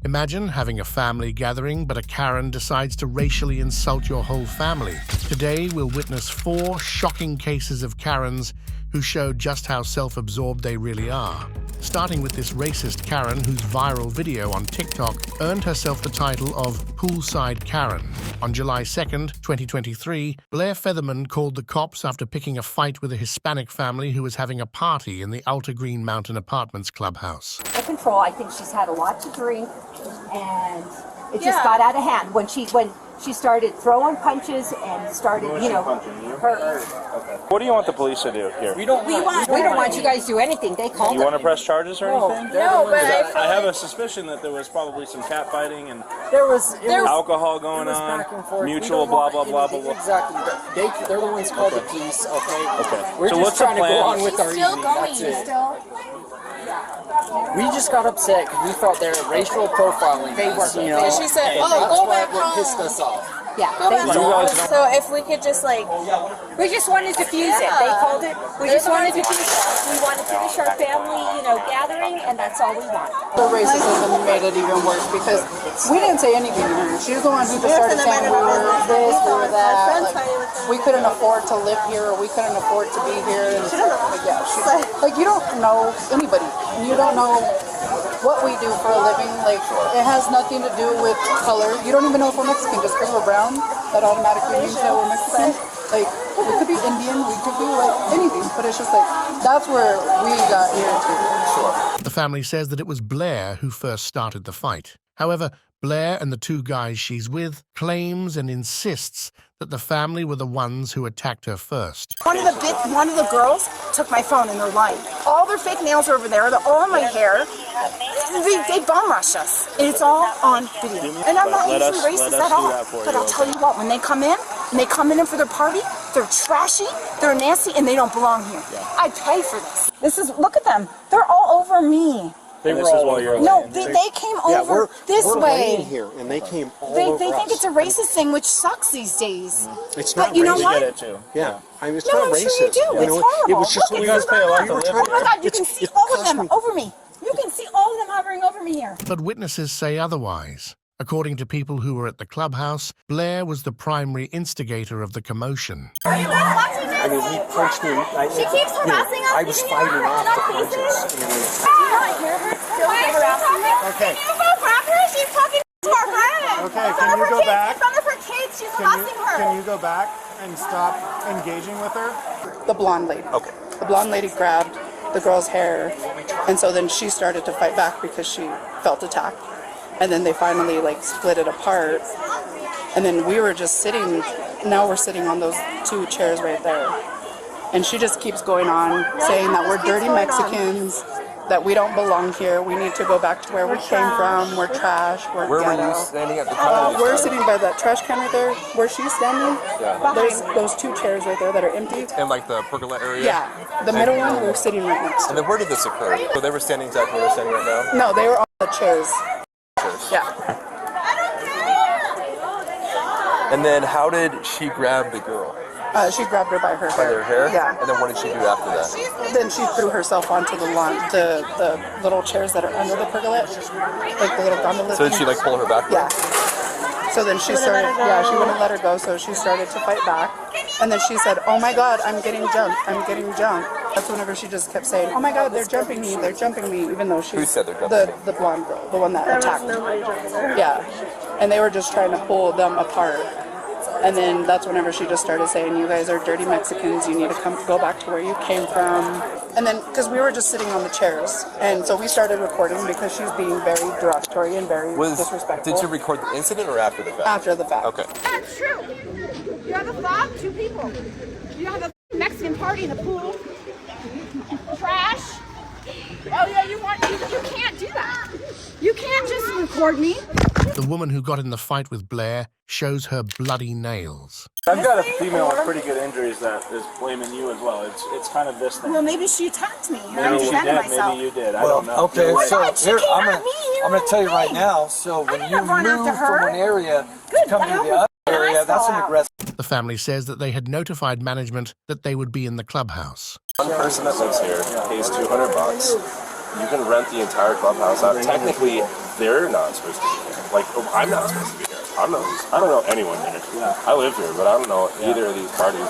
Imagine having a family gathering, but a Karen decides to racially insult your whole family. Today, we'll witness 4 shocking cases of Karens who show just how self-absorbed they really are. Starting with this racist Karen whose viral video on TikTok earned herself the title of Poolside Karen. On July 2nd, 2023, Blair Featherman called the cops after picking a fight with a Hispanic family who was having a party in the Alta Green Mountain Apartments clubhouse. Out of control. I think she's had a lot to drink, and it just got out of hand when she started throwing punches and started, her. What do you want the police to do here? We don't want you guys to do anything. They called. Do you want to press charges or anything? No, but I have a suspicion that there was probably some catfighting and there was alcohol going on, back and forth. mutual blah blah blah blah blah. Exactly. They're the ones called the police. Okay. We're So just what's the trying to go plan? on with our evening. That's it. We just got upset because we thought they were racial profiling. They were. And she said, and "Oh, that's go why back what home." pissed us off. Yeah. So if we could just We just wanted to diffuse it. They called it. We just wanted to diffuse it. We wanted to finish our family, gathering, and that's all we want. The racism made it even worse because we didn't say anything to her. She was the one who just started saying we were this, we were that. Like, we couldn't afford to live here, or we couldn't afford to be here. And you don't know anybody, and you don't know what we do for a living. Like, it has nothing to do with color. You don't even know if we're Mexican just because we're brown. That automatically means that we're Mexican. Like, we could be Indian, we could be anything, but it's just that's where we got irritated. The family says that it was Blair who first started the fight. However, Blair and the 2 guys she's with claims and insists that the family were the ones who attacked her first. One of the girls took my phone and they're lying. All their fake nails are over there. They're all in my hair. They bum rush us. And it's all on video. And I'm not usually racist at all. But I'll tell you what, when they come in, for their party, they're trashy, they're nasty, and they don't belong here. I pay for this. Look at them. They're all over me. They were all over. No, they came over this way. We're here, and they came all They over think us. it's a racist thing, which sucks these days. It's not But you know racist. what? Get it too. Yeah, I was No, not I'm racist. sure you do. It's horrible. It was just Look, you guys pay a lot to live Oh my God, you can see all of them cosmic. over me. You can see all of them hovering over me here. But witnesses say otherwise. According to people who were at the clubhouse, Blair was the primary instigator of the commotion. Are you guys watching this? I mean, he punched me. She keeps harassing us. I was fighting off the punches. Do you not hear her still harassing me? Okay. Can you go grab her? She's talking to our friend. Okay, can you go back? In front of her kids, she's harassing her. Can you go back and stop engaging with her? The blonde lady. Okay. The blonde lady grabbed the girl's hair, and so then she started to fight back because she felt attacked. And then they finally split it apart. And then we were just sitting, now we're sitting on those 2 chairs right there. And she just keeps going on saying that we're dirty Mexicans, that we don't belong here, we need to go back to where we came from, we're trash, we're Where ghetto. were you standing at the time? We're sitting by that trash can right there, where she's standing. Yeah. There's those 2 chairs right there that are empty. In the pergola area? Yeah, the middle one we're sitting right next to. And then where did this occur? So they were standing exactly where they're standing right now? No, they were on the chairs. Yeah. And then how did she grab the girl? She grabbed her by her hair. By their hair? Yeah. And then what did she do after that? Then she threw herself onto the lawn, the little chairs that are under the pergola, the little gondola. So did she pull her back? Yeah. So then she started, she wouldn't let her go, so she started to fight back. And then she said, "Oh my God, I'm getting jumped, I'm getting jumped." That's whenever she just kept saying, "Oh my God, they're jumping me, even though she's Who said they're jumping? the blonde girl, the one that attacked me. Yeah. And they were just trying to pull them apart. And then that's whenever she just started saying, "You guys are dirty Mexicans, you need to go back to where you came from." And then, because we were just sitting on the chairs, and so we started recording because she's being very derogatory and very disrespectful. Did you record the incident or after the fact? After the fact. Okay. That's true. You have a thought, 2 people. You have a Mexican party in the pool. Trash. Oh yeah, you can't do that. You can't just record me. The woman who got in the fight with Blair shows her bloody nails. I've got a female with pretty good injuries that is blaming you as well. It's kind of this thing. Well, maybe she attacked me. And I Maybe she defended did. myself. Maybe you did. I don't know. Okay, Oh my so God, she here, came I'm at me. going to tell you right now, so when didn't you run move after her. from one area Good, to come but to how the was other my area, eyes that's fall an out? aggressive. The family says that they had notified management that they would be in the clubhouse. One person that lives here pays $200 you can rent the entire clubhouse out. Technically, they're not supposed to be here. Like, I'm not supposed to be here. I don't know anyone here. I live here, but I don't know either of these parties.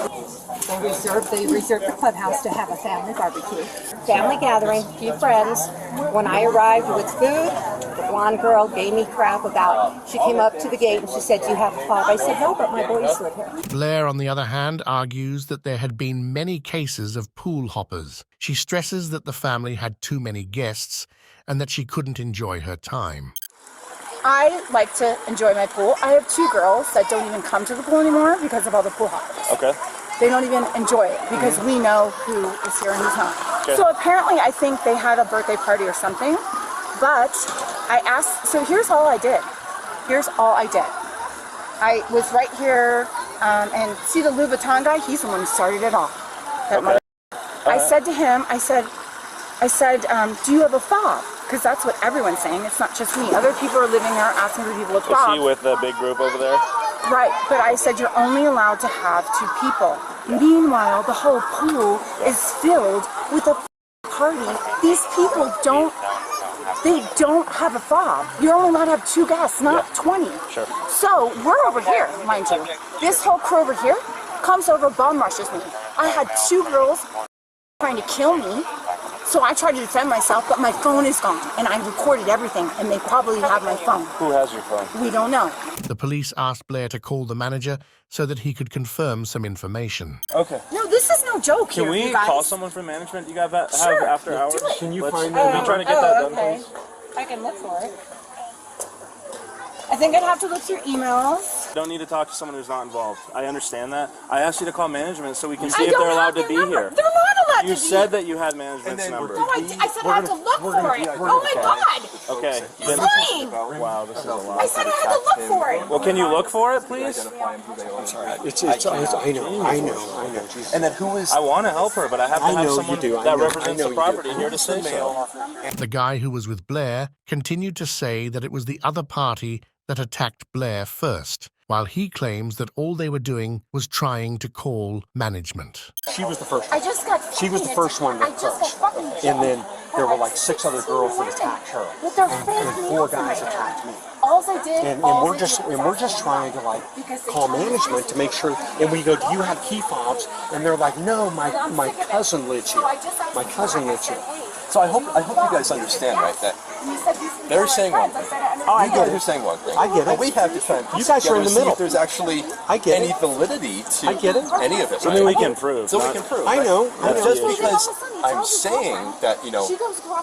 They reserved the clubhouse to have a family barbecue. Family gathering, a few friends. When I arrived with food, the blonde girl gave me crap about, she came up to the gate and she said, "Do you have a fob?" I said, "No, but my boys live here." Blair, on the other hand, argues that there had been many cases of pool hoppers. She stresses that the family had too many guests and that she couldn't enjoy her time. I like to enjoy my pool. I have 2 girls that don't even come to the pool anymore because of all the pool hoppers. Okay. They don't even enjoy it because we know who is here and who's not. Okay. So apparently I think they had a birthday party or something, but I asked, so here's all I did. I was right here, and see the Louis Vuitton guy? He's the one who started it off. Okay. I said to him, I said, do you have a fob? Because that's what everyone's saying. It's not just me. Other people are living there asking for people with fobs. Is he with the big group over there? Right, but I said you're only allowed to have 2 people. Meanwhile, the whole pool is filled with a party. These people don't have a fob. You're only allowed to have 2 guests, not 20. Sure. So we're over here, mind you. This whole crew over here comes over, bum rushes me. I had 2 girls trying to kill me. So I tried to defend myself, but my phone is gone, and I recorded everything, and they probably have my phone. Who has your phone? We don't know. The police asked Blair to call the manager so that he could confirm some information. Okay. No, this is no joke. Can here, we you guys. call someone from management? You guys have Sure. after hours? Can you Let's find try to get that done, okay. please. I can look for it. I think I'd have to look through emails. You don't need to talk to someone who's not involved. I understand that. I asked you to call management so we can see if they're allowed to be here. They're not allowed to be. You said that you had management's number. No, I said I had to look for it. Oh my God. Okay. Fine. Wow, this is a I lot. said I had to look for it. Well, can you look for it, please? I'm sorry. I know. And then who is? I want to help her, but I have to have someone that represents the property here to say so. The guy who was with Blair continued to say that it was the other party that attacked Blair first, while he claims that all they were doing was trying to call management. She was the first I one. just got She was the first one to approach. And then there were like 6 other girls that attacked her. And 4 guys attacked me. All I did. And we're just trying to like call management to make sure. And we go, "Do you have key fobs?" And they're like, "No, my cousin lives here. My cousin lives here." So I hope you guys understand, right, that they're saying one thing. Oh, I get it. They're saying one thing. I get it. But we have to try and You guys are in the see middle. if there's actually I get any it. validity to I get it. any of it. Something we can prove. So we can prove. I know. But just because I'm saying that,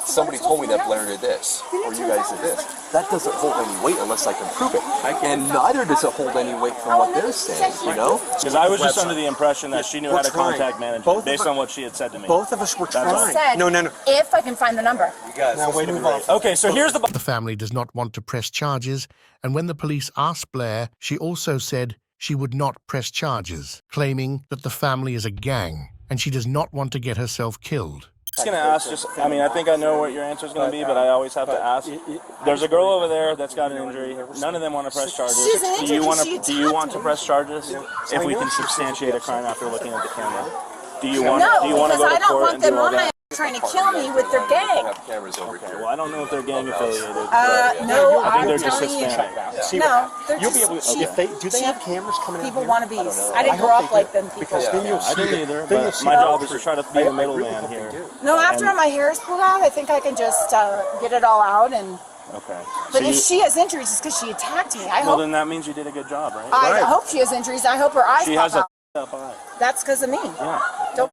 somebody told me that Blair did this, or you guys did this, that doesn't hold any weight unless I can prove it. And neither does it hold any weight from what they're saying, Because I was just under the impression that she knew how to contact management based on what she had said to me. Both of us were trying. Said, No. If I can find the number. You guys, Now wait a minute. Okay, so here's the... The family does not want to press charges, and when the police asked Blair, she also said she would not press charges, claiming that the family is a gang and she does not want to get herself killed. I'm just going to ask, I think I know what your answer is going to be, but I always have to ask. There's a girl over there that's got an injury. None of them want to press charges. Do you want to press charges if we can substantiate a crime after looking at the camera? Do you want to go to court and do all that? Trying to kill me with their gang. Well, I don't know if they're gang affiliated. No, I think they're just telling you. Hispanic. No, they're You'll be able just to, if they do they have cameras coming in people here? wannabes. I didn't grow up like them people. Because then you'll see I didn't either, then you'll but see my the job is to truth. try to be the middleman here. No, after my hair is pulled out, I think I can just get it all out and. Okay. But if she has injuries, it's because she attacked me. Well, then that means you did a good job, right? I hope she has injuries. I hope her eyes She pop has a out. up eye. That's because of me. Yeah. Don't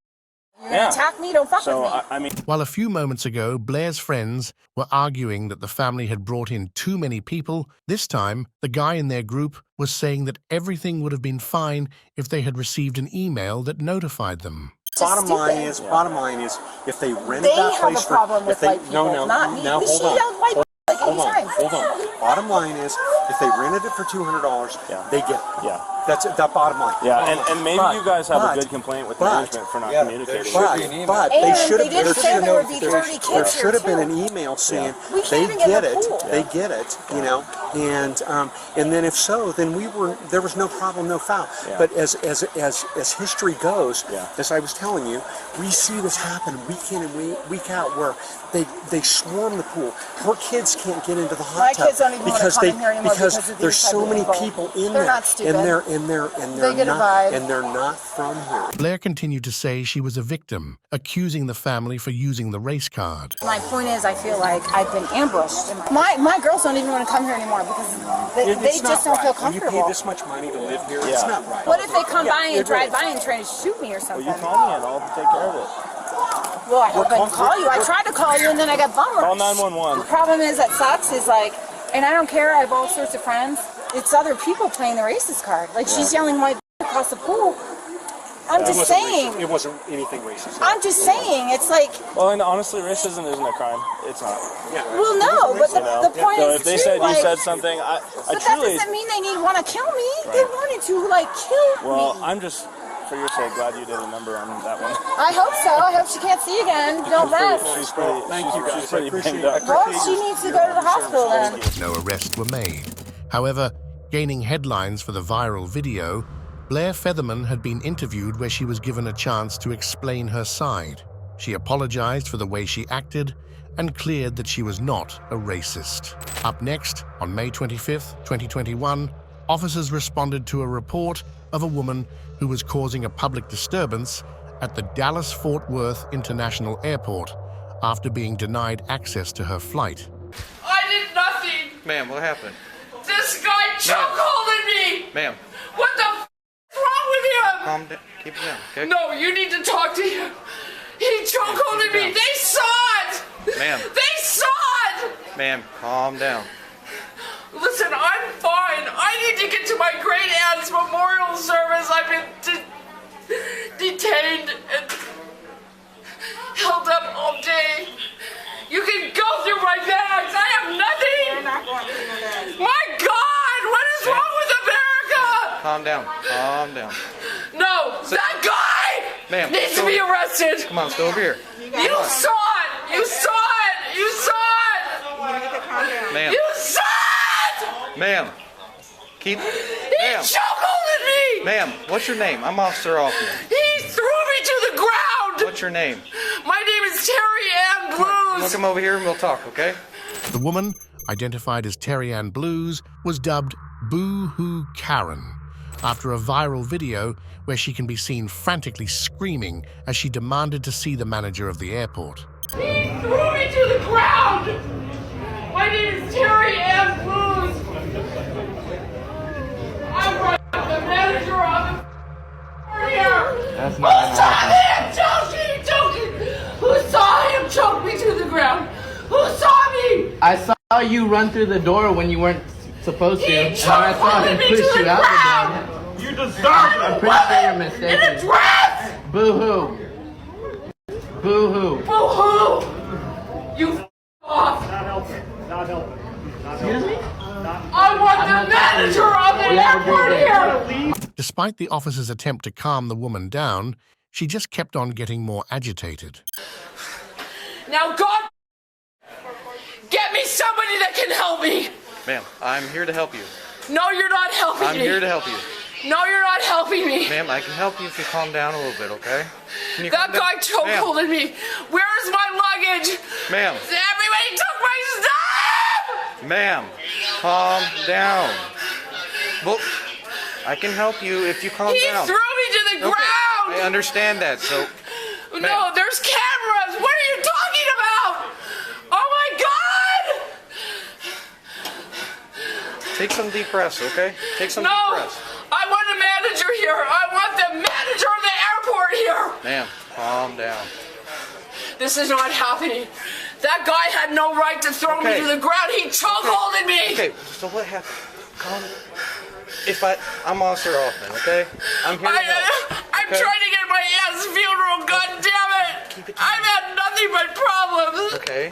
attack me. Don't fuck with me. I mean... While a few moments ago, Blair's friends were arguing that the family had brought in too many people, this time, the guy in their group was saying that everything would have been fine if they had received an email that notified them. Bottom line is, if they rented They that have place a problem with white people, no, not me. now She hold on. yelled white people like 80 times. Hold on. Bottom line is, if they rented it for $200, they get it. Yeah. That's it, that bottom line. Yeah, and maybe you guys have a good complaint with management for not communicating. But they should have. They didn't say there would be 30 kids There should have here, been too. an email saying We can't they even get get in the it. pool. They get it. And then if so, then there was no problem, no foul. Yeah. But as history goes, as I was telling you, we see this happen week in and week out, where they swarm the pool. Her kids can't get into the hot tub kids don't even want to come in here anymore because of there's these so type of many people. people in They're there, not stupid. and they're not from here. Blair continued to say she was a victim, accusing the family for using the race card. My point is, I feel like I've been ambushed. My girls don't even want to come here anymore because they just don't feel comfortable. You pay this much money to live here. It's not right. What if they come by and drive by and try to shoot me or something? Well, you call me and I'll take care of it. Well, I hope I can call you. I tried to call you and then I got bummed. Call 911. The problem is that sucks is like, and I don't care, I have all sorts of friends. It's other people playing the racist card. Like she's yelling white across the pool. I'm just saying. It wasn't anything racist. I'm just saying. It's like. Well, and honestly, racism isn't a crime. It's not. Yeah. Well, no, but the point so is, if they said like, you said something, I but truly. that doesn't mean they want to kill me. Right. They wanted to like kill me. Well, I'm just, for your sake, glad you did a number on that one. I hope so. I hope she can't see again. Don't rest. She's pretty banged up. Well, she needs to go to the hospital then. No arrests were made. However, gaining headlines for the viral video, Blair Featherman had been interviewed where she was given a chance to explain her side. She apologized for the way she acted and cleared that she was not a racist. Up next, on May 25th, 2021, officers responded to a report of a woman who was causing a public disturbance at the Dallas-Fort Worth International Airport after being denied access to her flight. I did nothing. Ma'am, what happened? This guy chokeholded me. Ma'am. What the f is wrong with him? Calm down. Keep it down, okay? No, you need to talk to him. He chokeholded me. They saw it. Ma'am. They saw it. Ma'am, calm down. Listen, I'm fine. I need to get to my great aunt's memorial service. I've been detained and held up all day. You can go through my bags. I have nothing. My God, what is wrong with America? Calm down. Calm down. No, that guy needs to be arrested. Come on, let's go over here. You saw it. You saw it. You saw it. Ma'am. You saw it. Ma'am. Keep. He chokeholded me. Ma'am, what's your name? I'm Officer Hoffman. He threw me to the ground. What's your name? My name is Terre Ann Bluse. We'll come over here and we'll talk, okay? The woman, identified as Terre Ann Bluse, was dubbed Boo-Hoo Karen after a viral video where she can be seen frantically screaming as she demanded to see the manager of the airport. He threw me to the ground. My name is Terre Ann Bluse. I'm the manager of the here. That's not Who saw him choking? Who saw him choke me to the ground? Who saw me? I saw you run through the door when you weren't supposed to, and choked I saw him me push to you the out ground. the door. You deserve it. I'm pretty sure you're mistaken. In a dress. Boo-hoo. Boo-hoo. Boo-hoo. You off. Not helping. Excuse me? I want the manager of the airport here. Despite the officer's attempt to calm the woman down, she just kept on getting more agitated. Now, God, get me somebody that can help me. Ma'am, I'm here to help you. No, you're not helping me. I'm here to help you. No, you're not helping me. Ma'am, I can help you if you calm down a little bit, okay? That guy chokeholded me. Where's my luggage? Ma'am. Everybody took my stuff! Ma'am, calm down. Well, I can help you if you calm He down. threw me to the ground! I understand that, so... No, there's cameras! What are you talking about? Oh my God! Take some deep breaths, okay? Take some deep breaths. I want a manager here. I want the manager of the airport here. Ma'am, calm down. This is not happening. That guy had no right to throw me to the ground. He chokeholded me. Okay, so what happened? Calm. I'm Officer Hoffman, okay? I'm here to help. I'm trying to get my aunt's funeral. God damn it! I've had nothing but problems. Okay.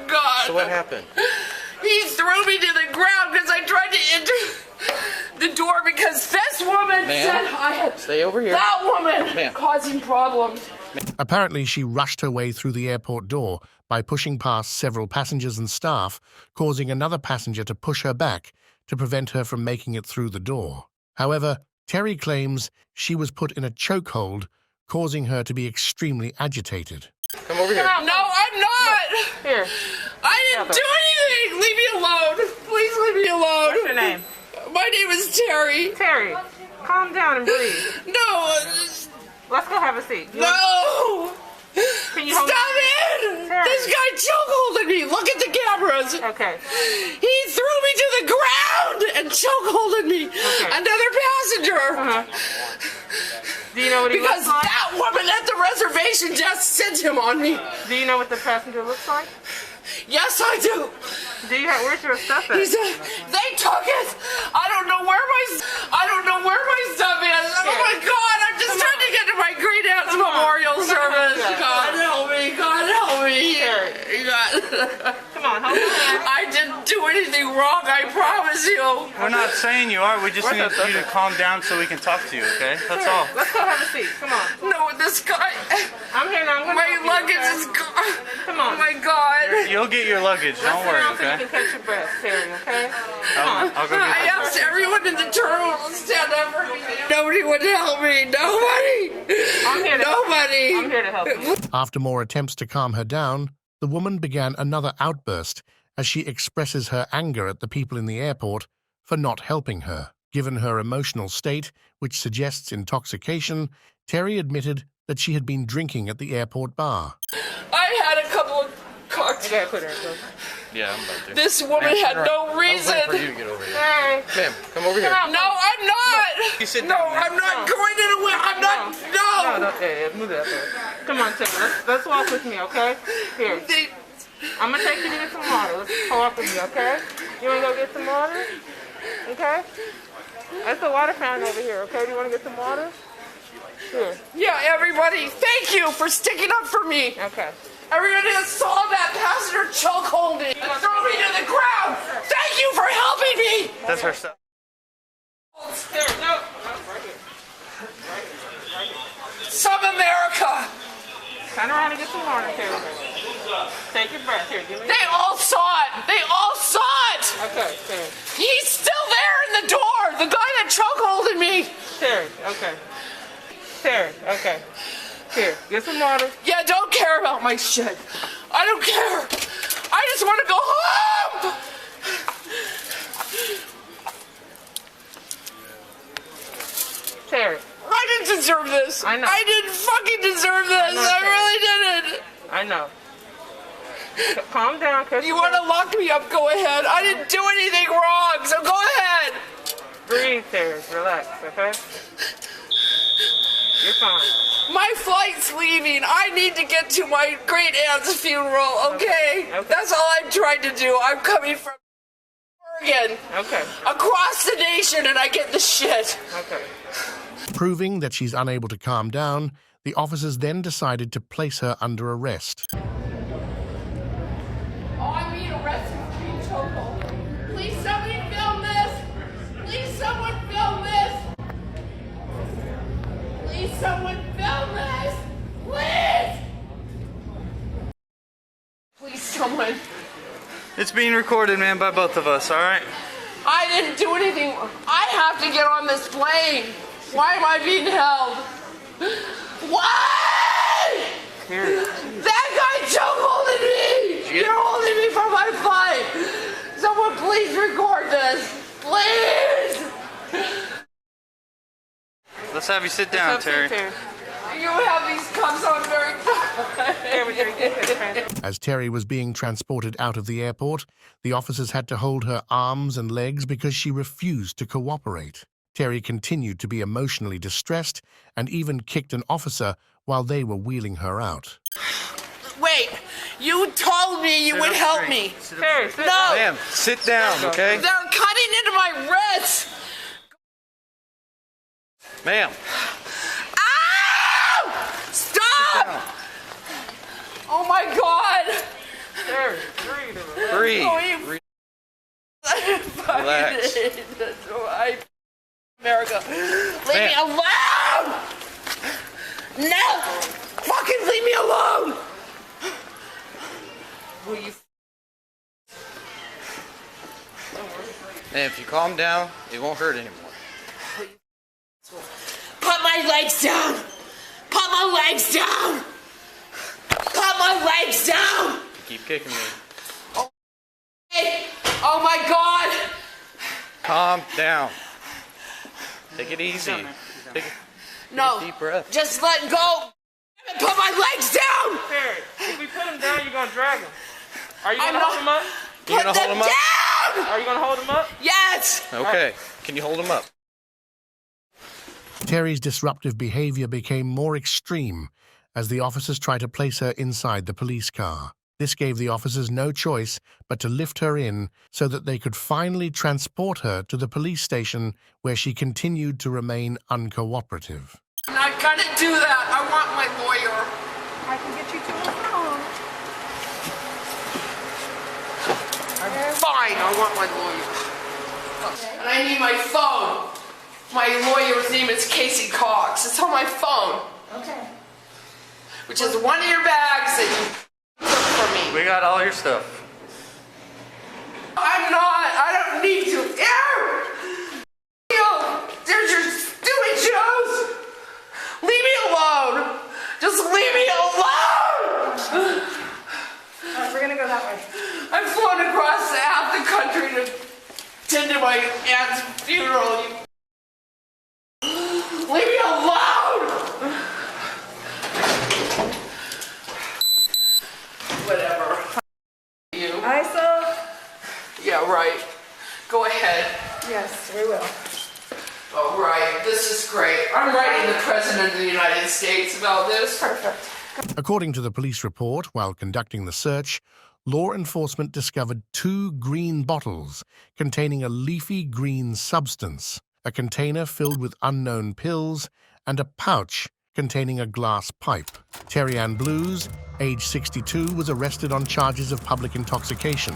God. So what happened? He threw me to the ground because I tried to enter the door because this woman said I had. Stay over here. That woman causing problems. Apparently, she rushed her way through the airport door by pushing past several passengers and staff, causing another passenger to push her back to prevent her from making it through the door. However, Terry claims she was put in a chokehold, causing her to be extremely agitated. Come over here. No, I'm not! Here. I didn't do anything! Leave me alone! Please leave me alone! What's your name? My name is Terry. Terry, calm down and breathe. No! Let's go have a seat. No! Can you hold Stop it! Terry. This guy chokeholded me! Look at the cameras! Okay. He threw me to the ground and chokeholded me! Okay. Another passenger! Do you know what he Because looks like? that woman at the reservation just sent him on me! Do you know what the passenger looks like? Yes, I do! Where's your stuff at? They took it! I don't know where my stuff is! Oh my God! I'm just trying to get to my great aunt's memorial service! God help me! God help me! God. Come on, hold your hand. I didn't do anything wrong, I promise you! We're not saying you are, we just need you to calm down so we can talk to you, okay? That's all. Let's go have a seat. Come on. No, this guy... I'm here now. My luggage is gone! Come on. Oh my God! You'll get your luggage, don't worry, So okay? you can catch your breath, Terry, okay? Come on. I'll go get I asked everyone in the terminal to stand up for me. Nobody would help me. Nobody. I'm here to Nobody. I'm here to help you. After more attempts to calm her down, the woman began another outburst as she expresses her anger at the people in the airport for not helping her. Given her emotional state, which suggests intoxication, Terry admitted that she had been drinking at the airport bar. I had a couple of cocktails. Yeah, I'm about to. This woman had no reason. I was waiting for you to get over here. Hey. Ma'am, come over here. No, I'm not. You sit No, down, I'm not going anywhere. I'm not. No. Okay, move that way. Come on, Terry. Let's walk with me, okay? Here. I'm gonna take you to get some water. Let's walk with me, okay? You wanna go get some water? Okay? That's the water fountain over here, okay? Do you wanna get some water? Here. Yeah, everybody, thank you for sticking up for me. Okay. Everybody that saw that passenger chokeholding and threw me to the ground. Thank you for helping me. That's her stuff. Here, no. Right here. Right here. Some America. Turn around and get some water, Terry. Take your breath. Here, give me. They all saw it. They all saw it. Okay, Terry. He's still there in the door. The guy that chokeholded me. Terry, okay. Terry, okay. Here, get some water. Yeah, don't care about my shit. I don't care. I just want to go home. Terry. I didn't deserve this. I know. I didn't fucking deserve this. I really didn't. I know. Calm down, Chris. You want to lock me up? Go ahead. I didn't do anything wrong, so go ahead. Breathe, Terry. Relax, okay? You're fine. My flight's leaving. I need to get to my great aunt's funeral, okay? That's all I'm trying to do. I'm coming from Oregon. Okay. Across the nation, and I get the shit. Okay. Proving that she's unable to calm down, the officers then decided to place her under arrest. Oh, I'm being arrested for being chokehold. Please, somebody film this. Please, someone film this. Please, someone film this. Please. Please, someone. It's being recorded, man, by both of us, all right? I didn't do anything. I have to get on this plane. Why am I being held? Why? Here. That guy chokeholded me. You're holding me from my flight. Someone please record this. Please. Let's have you sit down, Terry. You have these cuffs on very As Terry was being transported out of the airport, the officers had to hold her arms and legs because she refused to cooperate. Terry continued to be emotionally distressed and even kicked an officer while they were wheeling her out. Wait, you told me you would help me. Terry, sit No. Ma'am, sit down, okay? They're cutting into my wrists. Ma'am. Ow! Stop! Oh my God. Terry, breathe. Breathe. Relax. America. Leave me alone! No! Fucking leave me alone! Will you? And if you calm down, it won't hurt anymore. Put my legs down! Put my legs down! Put my legs down! You keep kicking me. Hey. Oh my God! Calm down. Take it easy. Take a deep breath. Just let go! Put my legs down! Terry, if we put him down, you're gonna drag him. Are you gonna hold him up? You gonna hold him up? Down! Are you gonna hold him up? Yes! Okay. Can you hold him up? Terry's disruptive behavior became more extreme as the officers tried to place her inside the police car. This gave the officers no choice but to lift her in so that they could finally transport her to the police station where she continued to remain uncooperative. I'm not gonna do that. I want my lawyer. I can get you to a phone. Fine, I want my lawyer. And I need my phone. My lawyer's name is Casey Cox. It's on my phone. Okay. Which is one of your bags that you took from me. We got all your stuff. I'm not. I don't need to. There's your stupid shoes. Leave me alone. Just leave me alone. Alright, we're gonna go that way. I've flown across half the country to attend to my aunt's funeral. Leave me alone! Whatever. You. ISO? Yeah, right. Go ahead. Yes, we will. Oh, right. This is great. I'm writing the President of the United States about this. Perfect. According to the police report, while conducting the search, law enforcement discovered 2 green bottles containing a leafy green substance, a container filled with unknown pills, and a pouch containing a glass pipe. Terre Ann Bluse, age 62, was arrested on charges of public intoxication,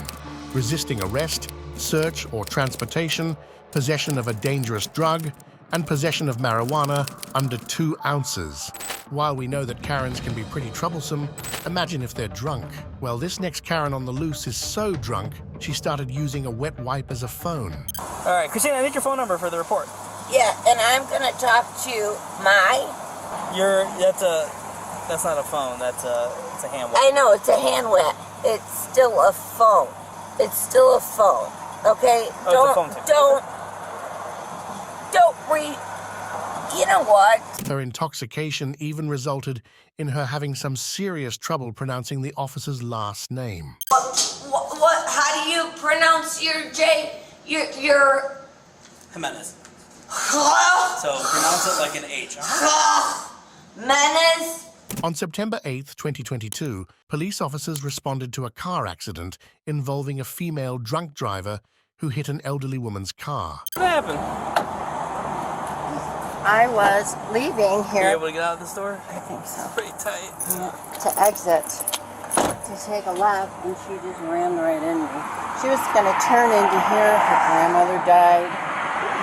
resisting arrest, search or transportation, possession of a dangerous drug, and possession of marijuana under 2 ounces. While we know that Karens can be pretty troublesome, imagine if they're drunk. Well, this next Karen on the loose is so drunk, she started using a wet wipe as a phone. All right, Christina, I need your phone number for the report. Yeah, and I'm gonna talk to my... That's not a phone, it's a hand wipe. I know, it's a hand wipe. It's still a phone. It's still a phone, okay? You know what? Her intoxication even resulted in her having some serious trouble pronouncing the officer's last name. What how do you pronounce your J? Your... Jimenez. Huh? So pronounce it like an H. Menace? On September 8th, 2022, police officers responded to a car accident involving a female drunk driver who hit an elderly woman's car. What happened? I was leaving here. Were you able to get out of the store? I think so. Pretty tight. Yeah, to exit, to take a left, and she just ran right into me. She was going to turn into here. Her grandmother died.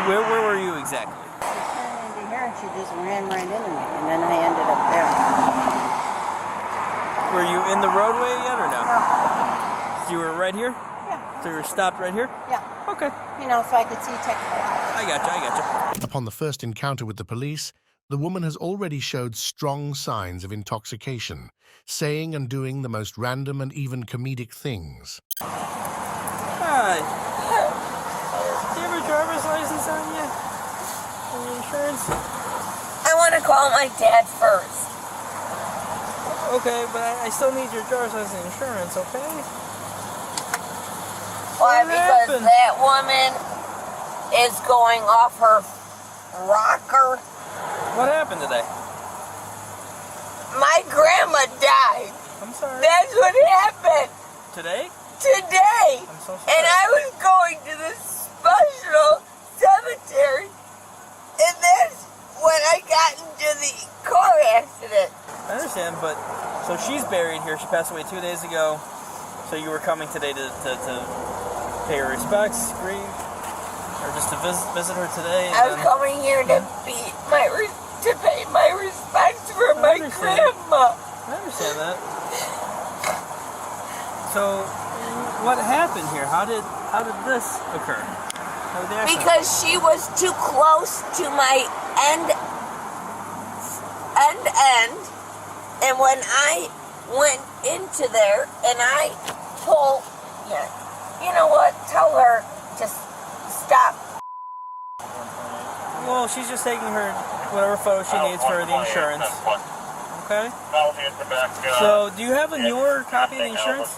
Where were you exactly? She turned into here, and she just ran right into me, and then I ended up there. Were you in the roadway yet or no? No. You were right here? Yeah. So you were stopped right here? Yeah. Okay. You know, so I could see technically. I gotcha. Upon the first encounter with the police, the woman has already showed strong signs of intoxication, saying and doing the most random and even comedic things. Hi. Do you have a driver's license on you? And your insurance? I want to call my dad first. Okay, but I still need your driver's license and insurance, okay? Why? Because that woman is going off her rocker. What happened today? My grandma died. I'm sorry. That's what happened. Today? Today. I'm so sorry. And I was going to the special cemetery, and that's when I got into the car accident. I understand, but so she's buried here. She passed away 2 days ago. So you were coming today to pay her respects, grieve, or just to visit her today? I was coming here to pay my respects for my grandma. I understand that. So, what happened here? How did this occur? Because she was too close to my end. And when I went into there and I pulled, you know what? Tell her to stop. Well, she's just taking her whatever photo she needs for the insurance. Okay. So, do you have a newer copy of the insurance?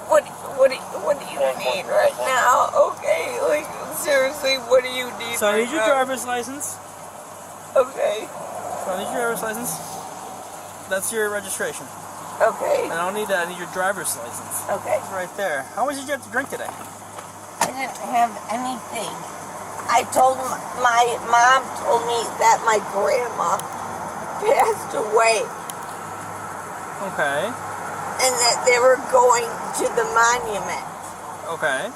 What do you need right now? Okay, like seriously, what do you need? So I right need your now? driver's license. Okay. So I need your driver's license. That's your registration. Okay. And I don't need that. I need your driver's license. Okay. It's right there. How much did you have to drink today? I didn't have anything. I told my mom told me that my grandma passed away. Okay. And that they were going to the monument. Okay.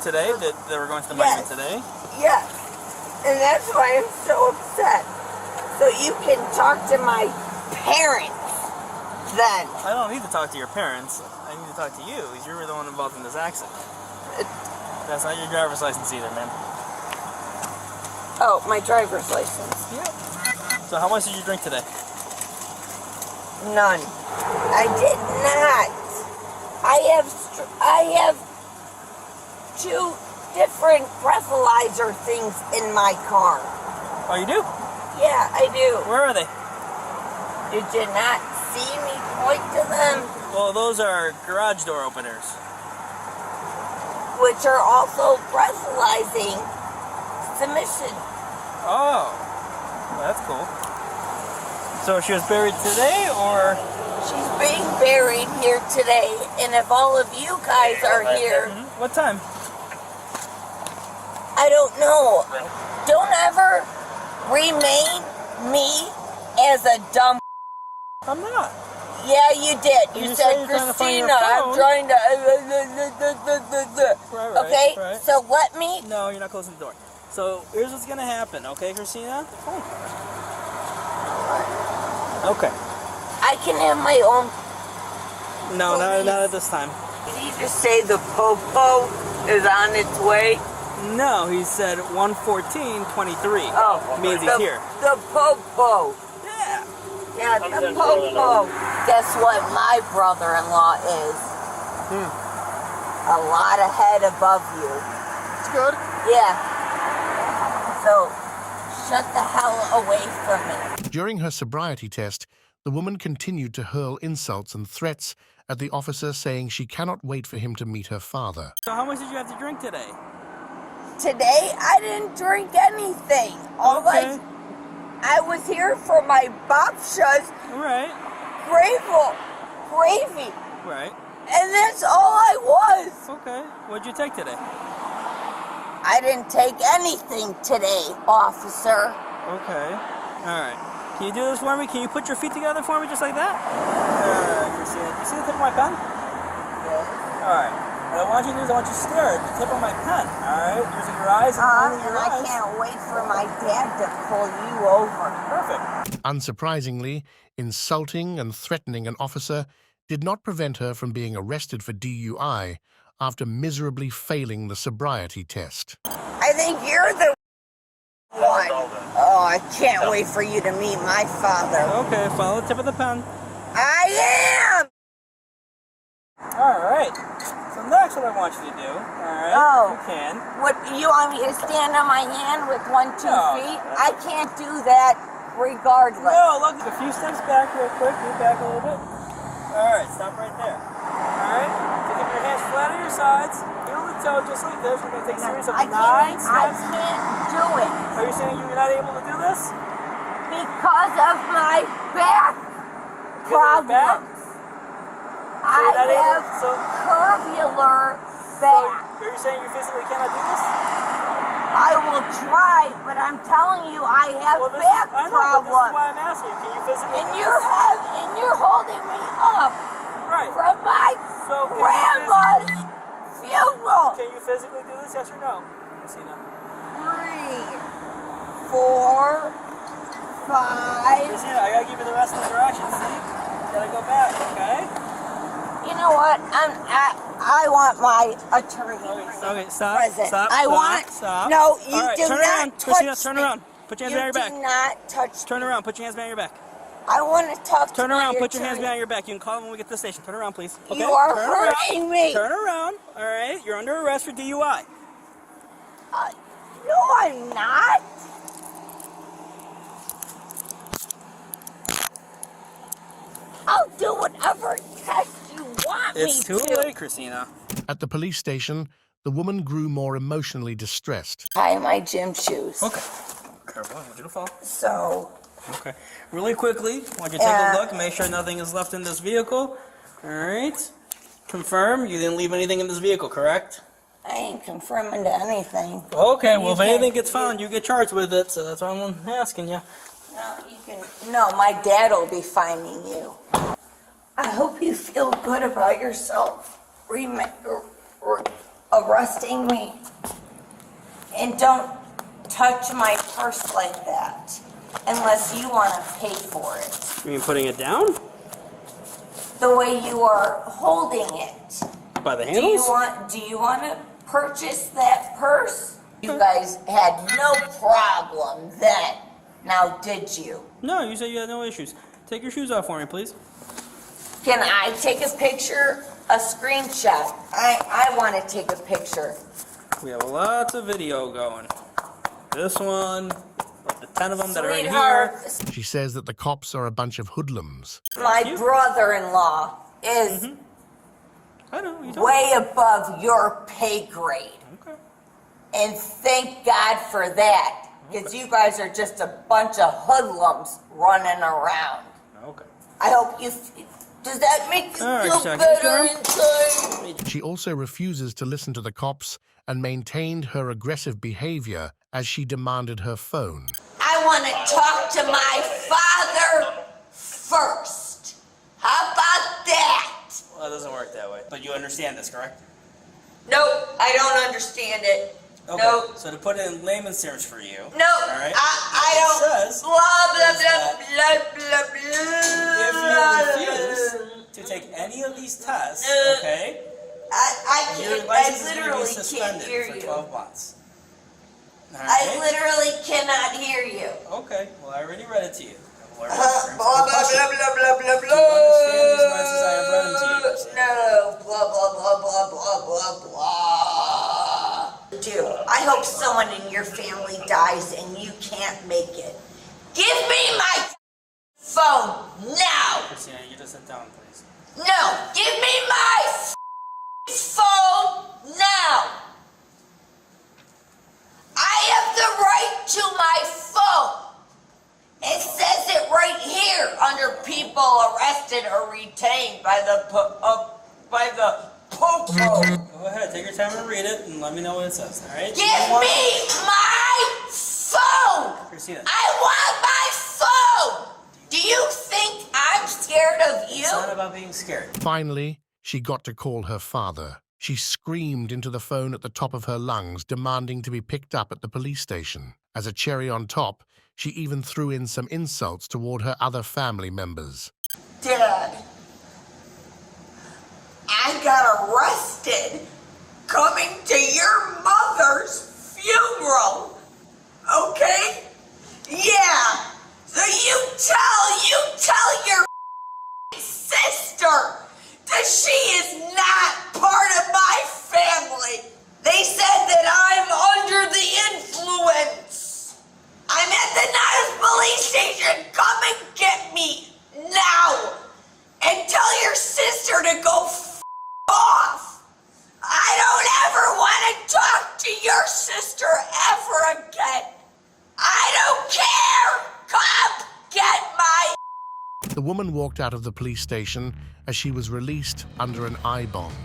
Today? They were going to the monument today? Yes. And that's why I'm so upset. So you can talk to my parents then. I don't need to talk to your parents. I need to talk to you, because you were the one involved in this accident. That's not your driver's license either, man. Oh, my driver's license. Yep. So how much did you drink today? None. I did not. I have 2 different breathalyzer things in my car. Oh, you do? Yeah, I do. Where are they? Did you not see me point to them? Well, those are garage door openers. Which are also breathalyzing submission. Oh, well, that's cool. So she was buried today, or? She's being buried here today, and if all of you guys are here... What time? I don't know. Don't ever remain me as a dumb... I'm not. Yeah, you did. You said, Christina, I'm trying to... Okay, right. so let me... No, you're not closing the door. So here's what's going to happen, okay, Christina? The phone. Okay. I can have my own... No, not at this time. Did he just say the popo is on its way? No, he said 1:14:23. Oh, means he's here. The popo. Yeah. Yeah, the popo. Guess what my brother-in-law is? A lot ahead above you. It's good. Yeah. So, shut the hell away from me. During her sobriety test, the woman continued to hurl insults and threats at the officer, saying she cannot wait for him to meet her father. So how much did you have to drink today? Today, I didn't drink anything. Okay. I was here for my babshas. Right. Gravy. Right. And that's all I was. Okay. What'd you take today? I didn't take anything today, officer. Okay. All right. Can you do this for me? Can you put your feet together for me just like that? You see the tip of my pen? Yeah. All right. What I want you to do is I want you to stare at the tip of my pen. All right. Using your eyes and only your eyes. I can't wait for my dad to pull you over. Perfect. Unsurprisingly, insulting and threatening an officer did not prevent her from being arrested for DUI after miserably failing the sobriety test. I think you're the one. Oh, I can't wait for you to meet my father. Okay, follow the tip of the pen. I am! Alright. So next what I want you to do, alright, if you can. What, you want me to stand on my hand with 1, 2 No. feet? I can't do that regardless. No, look, a few steps back real quick, move back a little bit. Alright, stop right there. Alright, so keep your hands flat on your sides, heel to toe just like this. We're going to take a series of 9 steps. I can't do it. Are you saying you're not able to do this? Because of my back problems. I have curvular back. So you're saying you physically cannot do this? I will try, but I'm telling you, I have back problems. This is why I'm asking you. Can you physically And do this? you're holding me up from my grandma's funeral. Can you physically do this? Yes or no? Christina. 3, 4, 5. Christina, I gotta give you the rest of the directions. See? You gotta go back, okay? You know what? I want my attorney Okay, stop. present. Stop. I stop, want. Stop. No, you All right, do turn not around. touch Christina, turn me. around. Put your hands behind your back. You do not touch. Turn around. Put your hands behind your back. I want to talk Turn to around. my Put your hands attorney. behind your back. You can call them when we get to the station. Turn around, please. Okay? You are Turn hurting around. me. Turn around. All right. You're under arrest for DUI. No, I'm not. I'll do whatever test you want It's me too to. late, Christina. At the police station, the woman grew more emotionally distressed. Tie my gym shoes. Okay. Careful. I want you to fall. So. Okay. Really quickly, I want you to take a look, make sure nothing is left in this vehicle. All right. Confirm you didn't leave anything in this vehicle, correct? I ain't confirming to anything. Okay, well, You if anything can- gets found, you get charged with it, so that's why I'm asking you. No, you can. No, my dad will be finding you. I hope you feel good about yourself arresting me. And don't touch my purse like that unless you want to pay for it. You mean putting it down? The way you are holding it. By the handles? Do you want to purchase that purse? You guys had no problem then. Now, did you? No, you said you had no issues. Take your shoes off for me, please. Can I take a picture, a screenshot? I want to take a picture. We have lots of video going. This one, the 10 of them that are in Sweetheart, here. She says that the cops are a bunch of hoodlums. my brother-in-law is way above your pay grade. Okay. And thank God for that, because you guys are just a bunch of hoodlums running around. Okay. I hope you... Does that make you feel better inside? She also refuses to listen to the cops and maintained her aggressive behavior as she demanded her phone. I want to talk to my father first. How about that? Well, it doesn't work that way. But you understand this, correct? Nope, I don't understand it. Okay. Nope. So to put it in layman's terms for you. No, All right. I don't. It says Blah, blah, blah, blah, blah, if you blah. refuse to take any of these tests, okay, I your can't, license I is going to be literally can't suspended hear for you. 12 months. All I right? literally cannot hear you. Okay, well, I already read it to you. Blah, blah, blah, blah, blah, blah, Do you understand these words as I have read them to you? No, blah, blah, blah, blah, blah, blah, blah. I hope someone in your family dies and you can't make it. Give me my phone now. Christina, you just sit down, please. No, give me my phone now. I have the right to my phone. It says it right here under people arrested or retained by the popo. Go ahead, take your time and read it and let me know what it says, all right? Give me my phone. Christina. I want my phone. Do you think I'm scared of you? It's not about being scared. Finally, she got to call her father. She screamed into the phone at the top of her lungs, demanding to be picked up at the police station. As a cherry on top, she even threw in some insults toward her other family members. Dad, I got arrested coming to your mother's funeral. Okay? Yeah. So you tell your sister that she is not part of my family. They said that I'm under the influence. I'm at the Niles police station. Come and get me now. And tell your sister to go off. I don't ever want to talk to your sister ever again. I don't care. Come get my... The woman walked out of the police station as she was released under an I bond.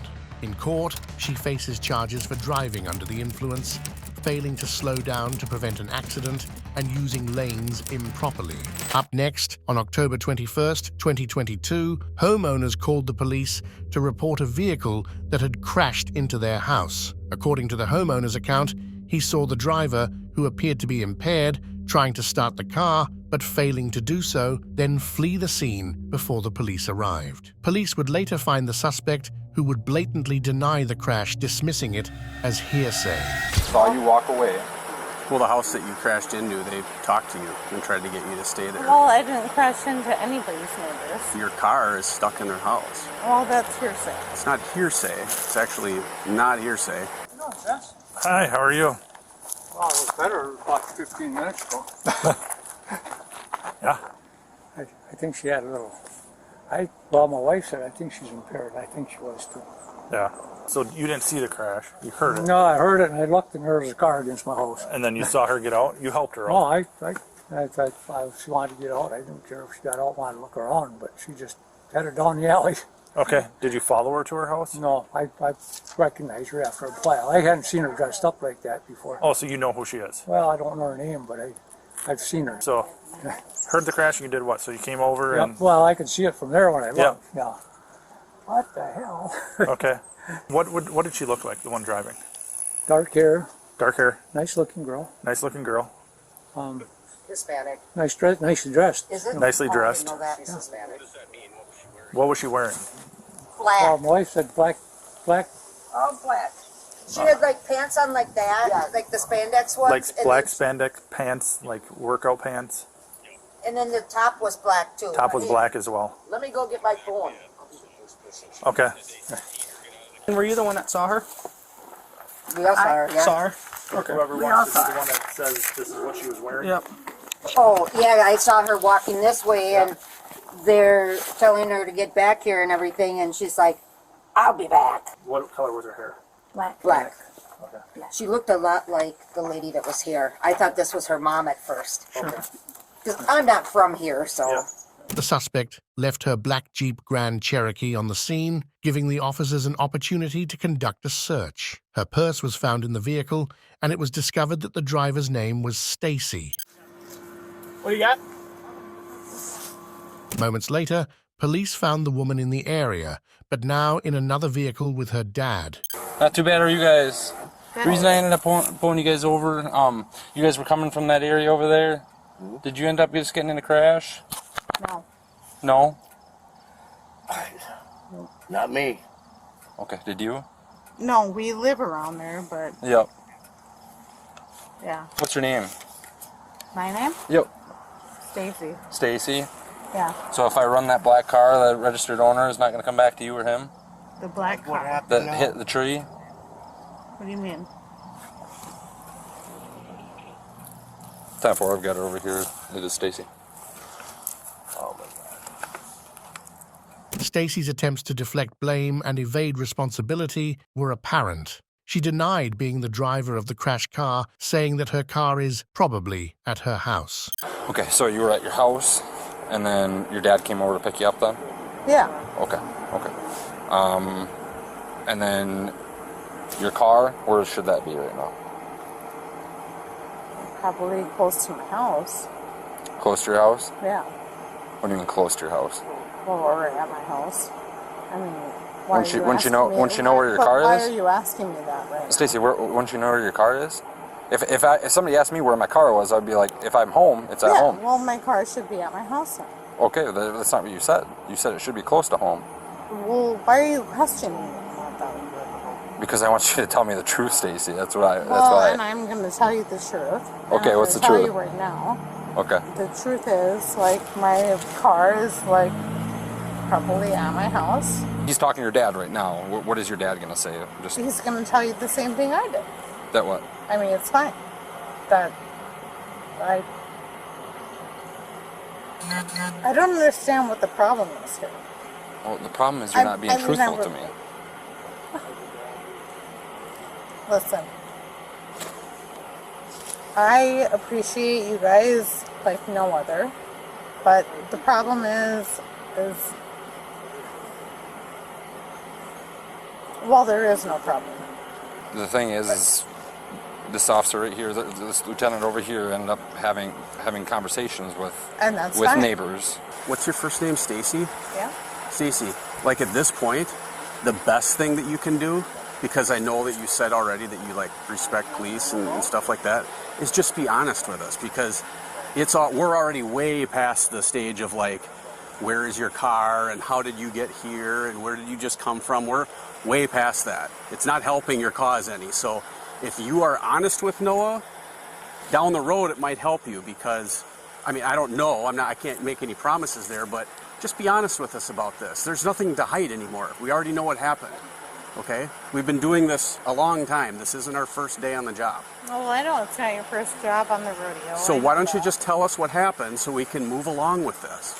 In court, she faces charges for driving under the influence, failing to slow down to prevent an accident, and using lanes improperly. Up next, on October 21st, 2022, homeowners called the police to report a vehicle that had crashed into their house. According to the homeowner's account, he saw the driver, who appeared to be impaired, trying to start the car, but failing to do so, then flee the scene before the police arrived. Police would later find the suspect, who would blatantly deny the crash, dismissing it as hearsay. Saw you walk away. Well, the house that you crashed into, they talked to you and tried to get you to stay there. Well, I didn't crash into anybody's neighbors. Your car is stuck in their house. Well, that's hearsay. It's not hearsay. It's actually not hearsay. No, Jess. Hi, how are you? Well, it was better about 15 minutes ago. Yeah? I think she had a little... Well, my wife said I think she's impaired. I think she was too. Yeah. So you didn't see the crash. You heard it. No, I heard it and I looked and there was a car against my house. And then you saw her get out? You helped her Oh, out? she wanted to get out. I didn't care if she got out, wanted to look around, but she just headed down the alley. Okay. Did you follow her to her house? No, I recognized her after a while. I hadn't seen her dressed up like that before. Oh, so you know who she is? Well, I don't know her name, but I've seen her. So, heard the crash and you did what? So you came over Yep. and... Well, I could see it from there when I looked. Yeah. Yeah. What the hell? Okay. What did she look like, the one driving? Dark hair. Dark hair. Nice looking girl. Nice looking girl. Hispanic. Nicely dressed. Is it? Nicely dressed. I didn't know that. She's Hispanic. What was she wearing? Black. Well, my wife said black. Oh, black. She had like pants on like that, like the spandex ones. Like and black then, spandex pants, like workout pants? And then the top was black too. Top was black as well. Let me go get my phone. Okay. And were you the one that saw her? We all saw her, yeah. Saw her? Okay. Whoever wants to be the one that says this is what she was wearing? Yep. Oh, yeah, I saw her walking this way, and they're telling her to get back here and everything, and she's like, I'll be back. What color was her hair? Black. Okay. Yeah, she looked a lot like the lady that was here. I thought this was her mom at first. Because I'm not from here, so... The suspect left her black Jeep Grand Cherokee on the scene, giving the officers an opportunity to conduct a search. Her purse was found in the vehicle, and it was discovered that the driver's name was Stacy. What do you got? Moments later, police found the woman in the area, but now in another vehicle with her dad. Not too bad, are you guys? The reason I ended up pulling you guys over, you guys were coming from that area over there. Did you end up just getting in a crash? No. No? Not me. Okay, did you? No, we live around there, but Yep. yeah. What's your name? My name? Yep. Stacy. Stacy? Yeah. So if I run that black car, the registered owner is not going to come back to you or him? The black car. That hit the tree? What do you mean? 10-4, I've got her over here. It is Stacy. Oh my God. Stacy's attempts to deflect blame and evade responsibility were apparent. She denied being the driver of the crashed car, saying that her car is probably at her house. Okay, so you were at your house, and then your dad came over to pick you up then? Yeah. Okay. And then your car, where should that be right now? Probably close to my house. Close to your house? Yeah. What do you mean close to your house? Well, or at my house. I mean, Wouldn't you know where your car Why is? are you asking me that right Stacy, wouldn't you know where your car is? If somebody asked me where my car was, I'd be like, if I'm home, it's at yeah, home. well, my car should be at my house then. Okay, that's not what you said. You said it should be close to home. Well, why are you questioning me about that? Because I want you to tell me the truth, Stacy. That's why. And I'm going to tell you the truth. Okay, what's the truth? I'm going to tell you right now. Okay. The truth is, like, my car is, like, probably at my house. He's talking to your dad right now. What is your dad going to say? He's going to tell you the same thing I did. That what? I mean, it's fine. That I don't understand what the problem is here. Well, the problem is you're not being truthful to me. Listen, I appreciate you guys like no other, but the problem is well, there is no problem. The thing is this officer right here, this lieutenant over here, ended up having conversations with fine. neighbors. What's your first name, Stacy? Yeah. Stacy, like at this point, the best thing that you can do, because I know that you said already that you like respect police and stuff like that, is just be honest with us, because we're already way past the stage of like, where is your car and how did you get here and where did you just come from. We're way past that. It's not helping your cause any. So if you are honest with Noah, down the road it might help you because, I mean, I don't know. I can't make any promises there, but just be honest with us about this. There's nothing to hide anymore. We already know what happened. Okay? We've been doing this a long time. This isn't our first day on the job. Oh, I know it's not your first job on the rodeo. So why don't you just tell us what happened so we can move along with this?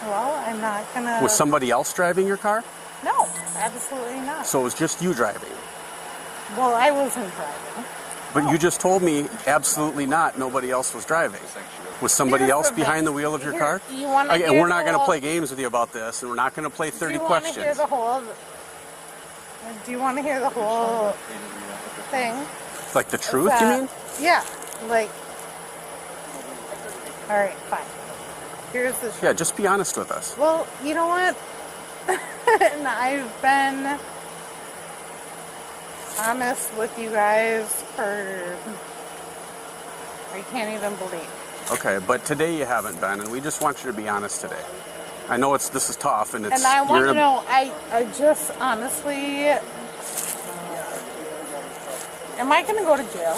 Well, I'm not gonna... Was somebody else driving your car? No, absolutely not. So it was just you driving? Well, I wasn't driving. But you just told me absolutely not, nobody else was driving. Was somebody else behind the wheel of your car? You want to Okay, and we're not going to play games with you about this, and we're not going to play 30 questions. Do you want to hear the whole thing? Like the truth, you mean? Yeah, like... Alright, fine. Here's the truth. Yeah, just be honest with us. Well, you know what? And I've been honest with you guys for... I can't even believe. Okay, but today you haven't been, and we just want you to be honest today. I know this is tough, and it's... And I want to know, I just honestly... Am I going to go to jail?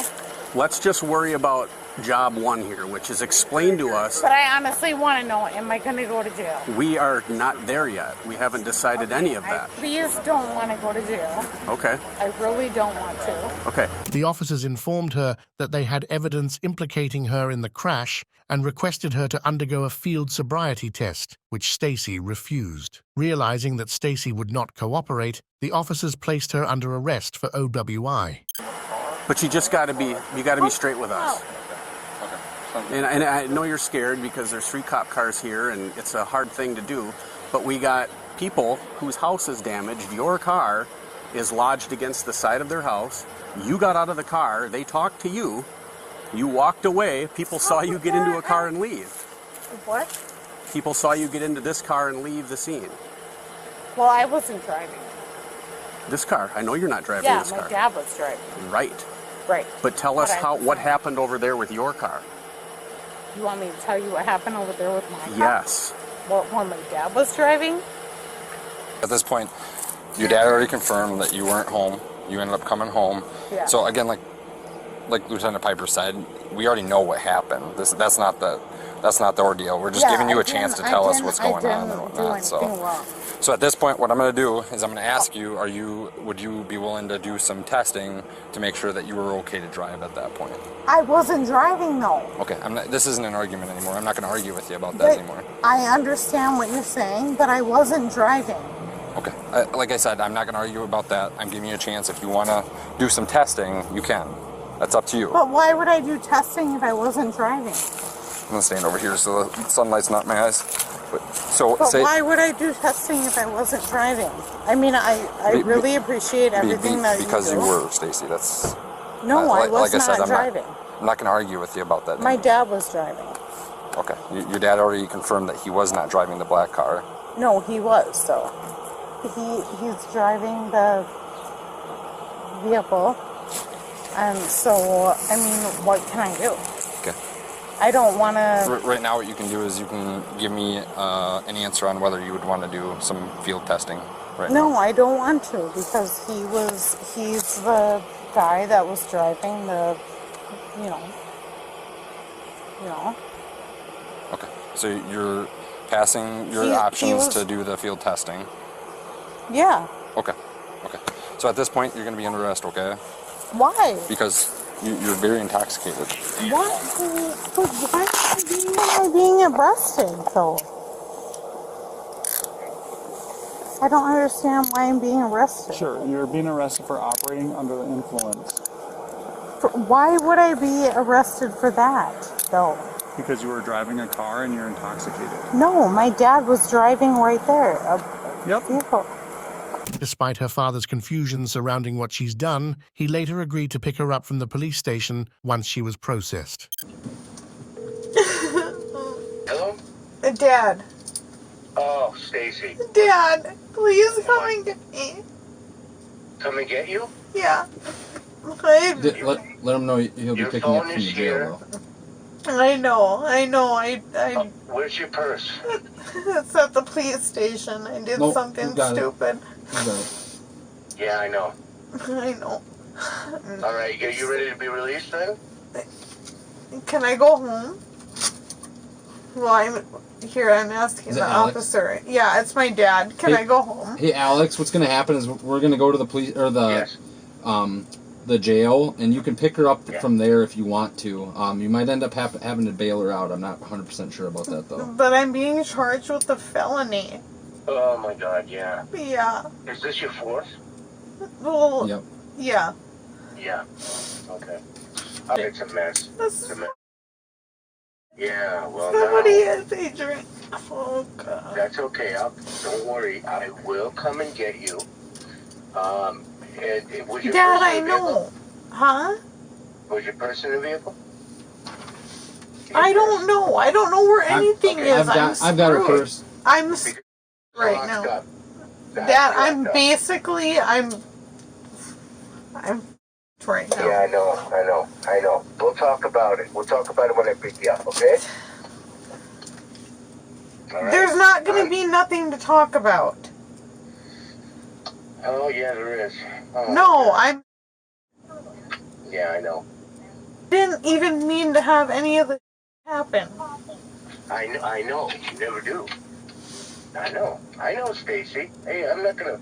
Let's just worry about job one here, which is explain to us... But I honestly want to know, am I going to go to jail? We are not there yet. We haven't decided any of that. I please don't want to go to jail. Okay. I really don't want to. Okay. The officers informed her that they had evidence implicating her in the crash and requested her to undergo a field sobriety test, which Stacy refused. Realizing that Stacy would not cooperate, the officers placed her under arrest for OWI. But you just got to be straight with us. And I know you're scared because there's 3 cop cars here and it's a hard thing to do, but we got people whose house is damaged. Your car is lodged against the side of their house. You got out of the car. They talked to you. You walked away. People saw you get into a car and leave. What? People saw you get into this car and leave the scene. Well, I wasn't driving. This car. I know you're not driving this car. Yeah, my dad was driving. Right. Right. But tell us what happened over there with your car. You want me to tell you what happened over there with my car? Yes. When my dad was driving? At this point, your dad already confirmed that you weren't home. You ended up coming home. Yeah. So again, like Lieutenant Piper said, we already know what happened. That's not the ordeal. We're just giving you a chance to tell us what's going on and whatnot. So at this point, what I'm going to do is I'm going to ask you, would you be willing to do some testing to make sure that you were okay to drive at that point? I wasn't driving though. Okay, this isn't an argument anymore. I'm not going to argue with you about that anymore. I understand what you're saying, but I wasn't driving. Okay, like I said, I'm not going to argue about that. I'm giving you a chance. If you want to do some testing, you can. That's up to you. But why would I do testing if I wasn't driving? I'm going to stand over here so the sunlight's not in my eyes. But why would I do testing if I wasn't driving? I mean, I really appreciate everything that you do. Because you were, Stacy. That's... No, I was not driving. I'm not going to argue with you about that. My dad was driving. Okay. Your dad already confirmed that he was not driving the black car. No, he was, though. He's driving the vehicle. And so, I mean, what can I do? Okay. I don't want to... Right now what you can do is you can give me an answer on whether you would want to do some field testing right now. No, I don't want to because he's the guy that was driving the, you know. Okay. So you're passing your options to do the field testing? Yeah. Okay. Okay. So at this point, you're going to be under arrest, okay? Why? Because you're very intoxicated. What? Why am I being arrested, though? I don't understand why I'm being arrested. Sure, you're being arrested for operating under the influence. Why would I be arrested for that, though? Because you were driving a car and you're intoxicated. No, my dad was driving right there. Yep. Vehicle. Despite her father's confusion surrounding what she's done, he later agreed to pick her up from the police station once she was processed. Hello? Dad. Oh, Stacy. Dad, please come and get me. Come and get you? Yeah. Let him know he'll be picking you up from the jail, though. I know. I Where's your purse? It's at the police station. I did something stupid. Yeah, I know. I know. All right, are you ready to be released then? Can I go home? Well, I'm asking the officer. Yeah, it's my dad. Can I go home? Hey, Alex, what's going to happen is we're going to go to the police or the jail, and you can pick her up from there if you want to. You might end up having to bail her out. I'm not 100% sure about that though. But I'm being charged with a felony. Oh my God, yeah. Yeah. Is this your fourth? Well. Yep. Yeah. Yeah. Okay. It's a mess. It's a mess. Yeah, well, somebody is a drink. Oh, God. That's okay. Don't worry. I will come and get you. Was your Dad, person I in the vehicle? know. Huh? Was your person in the vehicle? I don't know. I don't know where anything is. I've got her purse. I'm right now. Dad, I'm basically, I'm right now. Yeah, I know. We'll talk about it. We'll talk about it when I pick you up, okay? All right. There's not going to be nothing to talk about. Oh, yeah, there is. Oh, no, okay. Yeah, I know. Didn't even mean to have any of this happen. I know. You never do. I know, Stacy. Hey, I'm not gonna,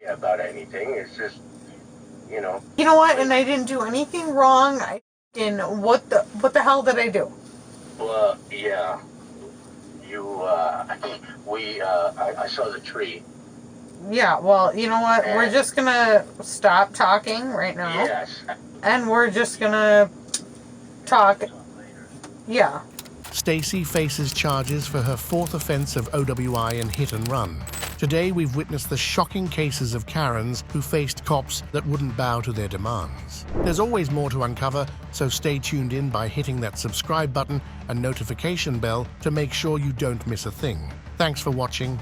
about anything. It's just, You know what? And I didn't do anything wrong. What the hell did I do? Well, yeah. I saw the tree. Yeah, well, you know what? We're just gonna stop talking right now. Yes. And we're just gonna talk. Yeah. Stacy faces charges for her fourth offense of OWI and hit and run. Today, we've witnessed the shocking cases of Karens who faced cops that wouldn't bow to their demands. There's always more to uncover, so stay tuned in by hitting that subscribe button and notification bell to make sure you don't miss a thing. Thanks for watching.